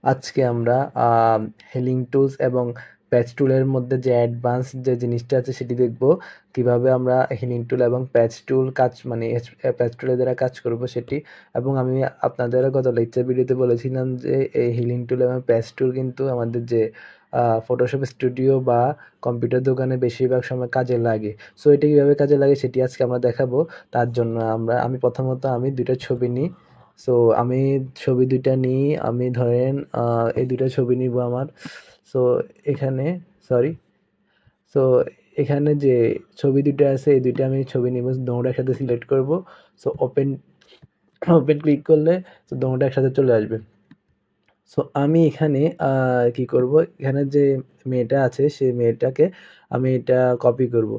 আজকে আমরা healing tools এবং প্যাচ টুলের মধ্যে যে অ্যাডভান্স যে জিনিসটা আছে সেটি দেখব। কিভাবে আমরা হিলিং টুল এবং প্যাচ টুল কাজ মানে প্যাচ টুলের দ্বারা কাজ করব সেটি। এবং আমি আপনাদের গত লেকচার ভিডিওতে বলেছিলাম যে এই হিলিং টুল এবং প্যাচ টুল কিন্তু আমাদের যে ফটোশপ স্টুডিও বা কম্পিউটার দোকানে বেশিরভাগ সময় কাজে লাগে। সো এটি কীভাবে কাজে লাগে সেটি আজকে আমরা দেখাবো। তার জন্য আমি প্রথমত দুইটা ছবি নিই। সো আমি ছবি দুইটা নিই। আমি ধরেন এই দুইটা ছবি নিব আমার। সো এখানে সরি সো এখানে যে ছবি দুইটা আছে এই দুইটা আমি ছবি নিব, দোনোটা একসাথে সিলেক্ট করব। সো ওপেন ওপেন ক্লিক করলে তো দোনোটা একসাথে চলে আসবে। সো আমি এখানে কি করব, এখানে যে মেয়েটা আছে সেই মেয়েটাকে আমি এটা কপি করব।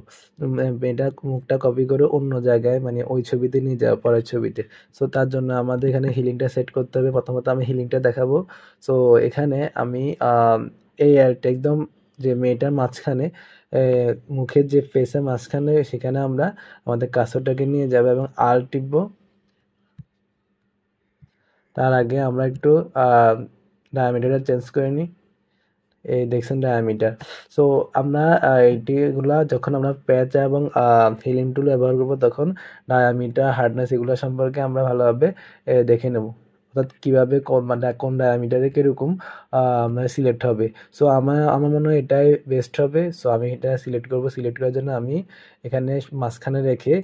মেয়েটার মুখটা কপি করে অন্য জায়গায় মানে ওই ছবিতে নিয়ে যাবো, পরের ছবিতে। সো তার জন্য আমাদের এখানে হিলিংটা সেট করতে হবে। প্রথমত আমি হিলিংটা দেখাবো। সো এখানে আমি এই আরটা একদম যে মেয়েটার মাঝখানে মুখের যে ফেসের মাঝখানে সেখানে আমরা আমাদের কার্সরটাকে নিয়ে যাব এবং টিপব। তার আগে আমরা একটু ডায়ামিটারটা চেঞ্জ করে নিই। এই দেখছেন ডায়ামিটার। সো আমরা এগুলা যখন আমরা প্যাচ এবং ফিলিং টুল ব্যবহার করবো তখন ডায়ামিটার, হার্ডনেস এগুলো সম্পর্কে আমরা ভালোভাবে দেখে নেব। অর্থাৎ কীভাবে মানে কোন ডায়ামিটারে কীরকম মানে সিলেক্ট হবে। সো আমার মনে হয় এটাই বেস্ট হবে। সো আমি এটা সিলেক্ট করব। সিলেক্ট করার জন্য আমি এখানে মাঝখানে রেখে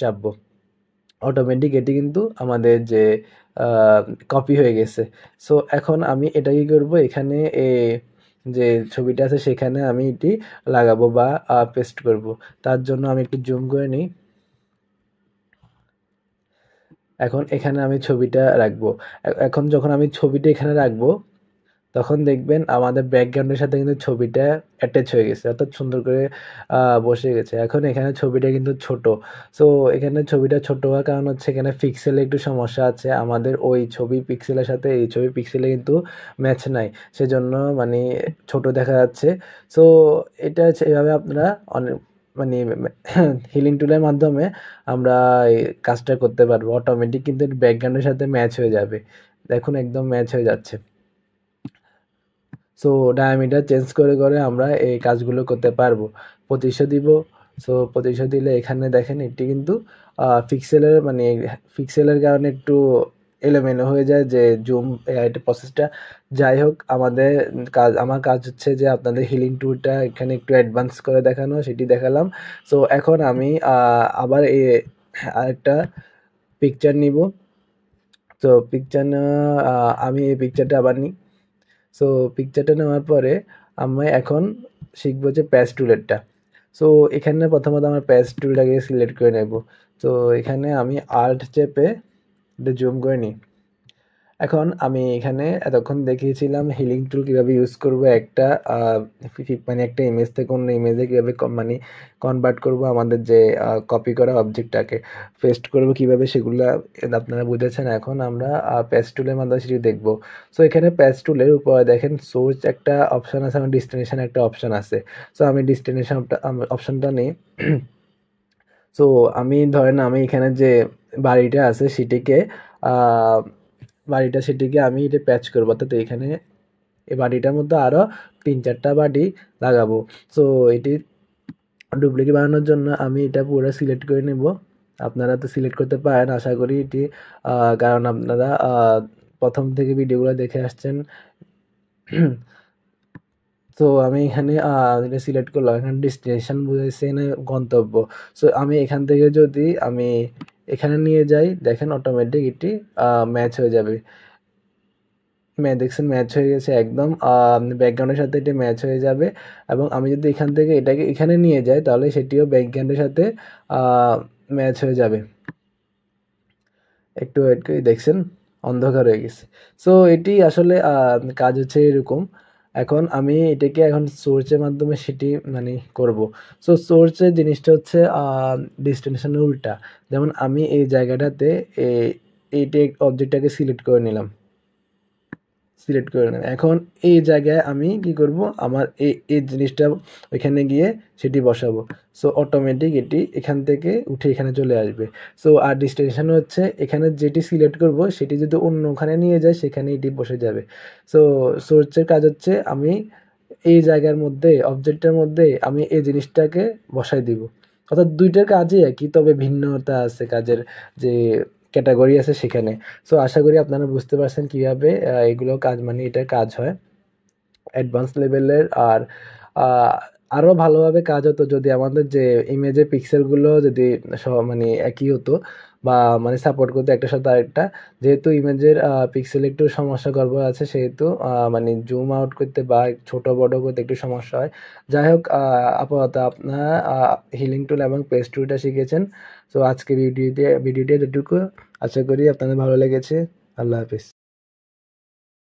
চাপবো। অটোমেটিক এটি কিন্তু আমাদের যে কপি হয়ে গেছে। সো এখন আমি এটা কি করব, এখানে যে ছবিটা আছে সেখানে আমি এটি লাগাবো বা পেস্ট করব। তার জন্য আমি একটু জুম করে নিই। এখন এখানে আমি ছবিটা রাখবো। এখন যখন আমি ছবিটা এখানে রাখবো তখন দেখবেন আমাদের ব্যাকগ্রাউন্ডের সাথে কিন্তু ছবিটা অ্যাটাচ হয়ে গেছে, অর্থাৎ সুন্দর করে বসে গেছে। এখন এখানে ছবিটা কিন্তু ছোট। সো এখানে ছবিটা ছোট হওয়ার কারণ হচ্ছে এখানে পিক্সেলে একটু সমস্যা আছে। আমাদের ওই ছবি পিক্সেলের সাথে এই ছবি পিক্সেলে কিন্তু ম্যাচ নাই, সেজন্য মানে ছোট দেখা যাচ্ছে। সো এটা হচ্ছে এভাবে আপনারা অনেক মানে হিলিং টুলের মাধ্যমে আমরা এই কাজটা করতে পারবো। অটোমেটিক কিন্তু ব্যাকগ্রাউন্ডের সাথে ম্যাচ হয়ে যাবে। দেখুন একদম ম্যাচ হয়ে যাচ্ছে। সো ডায়ামিটার চেঞ্জ করে করে আমরা এই কাজগুলো করতে পারবো। 2500 দিব। সো 2500 দিলে এখানে দেখেন এটি কিন্তু পিক্সেলের মানে পিক্সেলের কারণে একটু এলোমেলো হয়ে যায় যে জুম এটা প্রসেসটা। যাই হোক, আমার কাজ হচ্ছে যে আপনাদের হিলিং টুলটা এখানে একটু অ্যাডভান্স করে দেখানো, সেটি দেখালাম। সো এখন আমি আবার আরেকটা পিকচার নিব। তো পিকচার আমি এই পিকচারটা আবার নিই। সো পিকচারটা নেওয়ার পরে আমি এখন শিখবো যে প্যাচ টুলেরটা। সো এখানে প্রথমত আমার প্যাচ টুলটাকে সিলেক্ট করে নেব। তো এখানে আমি চেপে এটা জুম করে নিই। এখন আমি এখানে এতক্ষণ দেখিয়েছিলাম হিলিং টুল কীভাবে ইউজ করব একটা মানে একটা ইমেজ থেকে অন্য ইমেজে কীভাবে মানে কনভার্ট করব, আমাদের যে কপি করা অবজেক্টটাকে পেস্ট করব কীভাবে, সেগুলো আপনারা বুঝেছেন। এখন আমরা প্যাচ টুলের মাধ্যমে সেটি দেখব। সো এখানে প্যাচ টুলের উপরে দেখেন সোর্স একটা অপশান আছে, আমার ডেস্টিনেশন একটা অপশান আছে। সো আমি ডেস্টিনেশন অপশানটা নিই। সো আমি ধরেন আমি এখানে যে বাড়িটা আছে সেটিকে আমি এটা প্যাচ করবো, অর্থাৎ এখানে এই বাড়িটার মধ্যে আরও 3-4টা বাড়ি লাগাবো। সো এটি ডুপ্লিকেট বানানোর জন্য আমি এটা পুরো সিলেক্ট করে নেব। আপনারা তো সিলেক্ট করতে পারেন আশা করি এটি, কারণ আপনারা প্রথম থেকে ভিডিওগুলো দেখে আসছেন। তো আমি এখানে এটা সিলেক্ট করলাম। এখানে ডেস্টিনেশন বুঝাইছে এখানে গন্তব্য। সো আমি এখান থেকে যদি আমি এখানে নিয়ে যাই দেখেন অটোমেটিক এটি ম্যাচ হয়ে যাবে। দেখছেন ম্যাচ হয়ে গেছে একদম, ব্যাকগ্রাউন্ডের সাথে এটি ম্যাচ হয়ে যাবে। এবং আমি যদি এখান থেকে এটাকে এখানে নিয়ে যাই তাহলে সেটিও ব্যাকগ্রাউন্ডের সাথে ম্যাচ হয়ে যাবে। একটু ওয়েট করে দেখছেন অন্ধকার হয়ে গেছে। সো এটি আসলে কাজ হচ্ছে এরকম। এখন আমি এটাকে এখন সোর্সের মাধ্যমে সেটি মানে করব। সো সোর্সের জিনিসটা হচ্ছে ডেস্টিনেশনের উল্টা। যেমন আমি এই জায়গাটাতে এইটি অবজেক্টটাকে সিলেক্ট করে নিলাম। সিলেক্ট করে নেব। এখন এই জায়গায় আমি কি করব, আমার এই জিনিসটা ওইখানে গিয়ে সেটি বসাবো। সো অটোমেটিক এটি এখান থেকে উঠে এখানে চলে আসবে। সো আর ডেস্টিনেশন হচ্ছে এখানে যেটি সিলেক্ট করব সেটি যদি অন্য ওখানে নিয়ে যায় সেখানে এটি বসে যাবে। সো সোর্সের কাজ হচ্ছে আমি এই জায়গার মধ্যে অবজেক্টের মধ্যে আমি এই জিনিসটাকে বসাই দিব। অর্থাৎ দুইটার কাজই একই, তবে ভিন্নতা আছে কাজের যে ক্যাটাগরি আছে সেখানে। সো আশা করি আপনারা বুঝতে পারছেন কিভাবে এগুলো কাজ, মানে এটার কাজ হয় অ্যাডভান্স লেভেলের। আর আরও ভালোভাবে কাজ হতো যদি আমাদের যে ইমেজের পিক্সেলগুলো যদি মানে একই হতো বা মানে সাপোর্ট করতো একটার সাথে আরেকটা। যেহেতু ইমেজের পিক্সেল একটু সমস্যা গড়বড় আছে, সেহেতু মানে জুম আউট করতে বা ছোট বড় করতে একটু সমস্যা হয়। যাই হোক, আপাতত আপনারা হিলিং টুল এবং পেস্ট টুলটা শিখেছেন। সো আজকে ভিডিওটি এতটুকু। আশা করি আপনাদের ভালো লেগেছে। আল্লাহ হাফিজ।